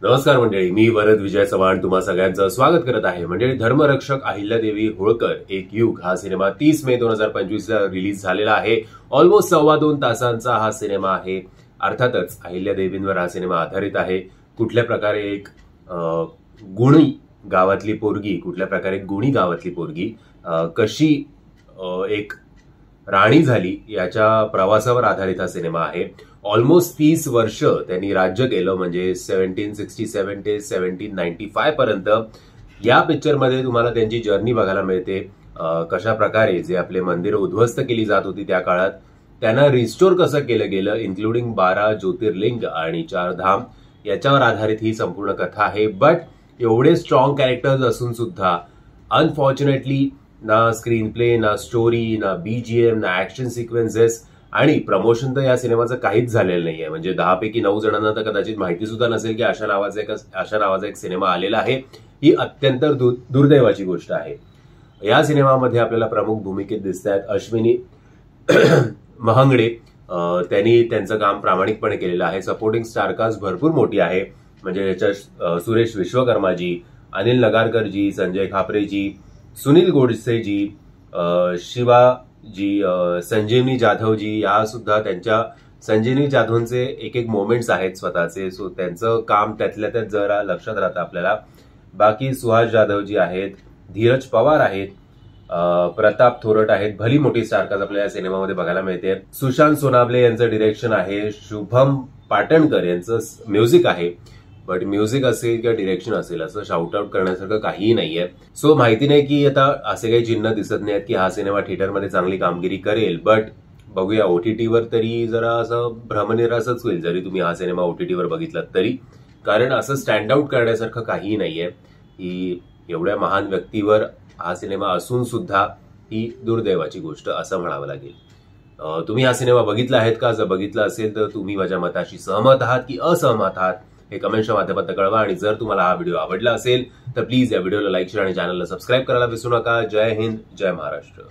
नमस्कार मंडळी, मी वरद विजय चव्हाण तुम्हा सगळ्यांचं स्वागत करत आहे. मंडळी, धर्मरक्षक अहिल्यादेवी होळकर एक युग हा सिनेमा 30 मे 2025 ला रिलीज झालेला आहे. ऑलमोस्ट 2.25 तासांचा हा सिनेमा आहे. अर्थातच अहिल्यादेवींवर हा सिनेमा आधारित आहे. कुठल्या प्रकारे एक गुणी गावातली पोरगी कशी एक राणी झाली याच्या प्रवासावर आधारित हा सिनेमा आहे. ऑलमोस्ट 30 वर्ष त्यांनी राज्य केलं, म्हणजे 1767 ते 1795 पर्यंत. या पिक्चरमध्ये तुम्हाला त्यांची जर्नी बघायला मिळते. कशा प्रकारे जे आपले मंदिरं उद्ध्वस्त केली जात होती त्या काळात त्यांना रिस्टोर कसं केलं गेलं, इन्क्लुडिंग 12 ज्योतिर्लिंग आणि 4 धाम याच्यावर आधारित ही संपूर्ण कथा आहे. बट एवढे स्ट्रॉंग कॅरेक्टर्स असून सुद्धा अनफॉर्च्युनेटली ना स्क्रीन प्ले, ना स्टोरी, ना बीजीएम, ना ऍक्शन सिक्वेन्सेस आणि प्रमोशन तर या सिनेमाचं काहीच झालेलं नाहीये. म्हणजे 10 पैकी 9 जणांना तर कदाचित माहिती सुद्धा नसेल की अशा नावाचा एक सिनेमा आलेला आहे. ही अत्यंत दुर्दैवाची गोष्ट आहे. या सिनेमामध्ये आपल्याला प्रमुख भूमिकेत दिसत आहेत अश्विनी महंगडे. त्यांनी त्यांचं काम प्रामाणिकपणे केलेलं आहे. सपोर्टिंग स्टारकास्ट भरपूर मोठी आहे. म्हणजे याच्यात सुरेश विश्वकर्माजी, अनिल नगारकरजी, संजय खापरेजी, सुनील गोडसेजी, शिवाजी, संजीवनी जाधवजी, या सुद्धा त्यांच्या संजीवनी जाधवचे एक मोमेंट्स आहेत स्वतःचे. सो त्यांचं काम त्यातल्या त्यात जरा लक्षात राहतं आपल्याला. बाकी सुहास जाधवजी आहेत, धीरज पवार आहेत, प्रताप थोरट आहेत. भली मोठी स्टारकास्ट आपल्याला या सिनेमामध्ये बघायला मिळते. सुशांत सोनावले यांचं डिरेक्शन आहे. शुभम पाटणकर यांचं म्युझिक आहे. बट म्युझिक असेल किंवा डिरेक्शन असेल असं शाउट आउट करण्यासारखं काहीही नाहीये. सो माहिती नाही की आता असे काही चिन्ह दिसत नाहीत की हा सिनेमा थिएटरमध्ये चांगली कामगिरी करेल. बट बघूया ओटीटीवर तरी जरा असं भ्रमनिरासच होईल जरी तुम्ही हा सिनेमा ओटीटीवर बघितलात तरी. कारण असं स्टँड आउट करण्यासारखं काहीही नाहीये. ही एवढ्या महान व्यक्तीवर हा सिनेमा असून सुद्धा ही दुर्दैवाची गोष्ट असं म्हणावं लागेल. तुम्ही हा सिनेमा बघितला आहेत का? जर बघितला असेल तर तुम्ही माझ्या मताशी सहमत आहात की असहमत आहात हे कमेंटच्या माध्यमातून कळवा. आणि जर तुम्हाला हा व्हिडिओ आवडला असेल तर प्लीज या व्हिडिओला लाईक, शेअर आणि चॅनलला सबस्क्राईब करायला विसरू नका. जय हिंद, जय महाराष्ट्र.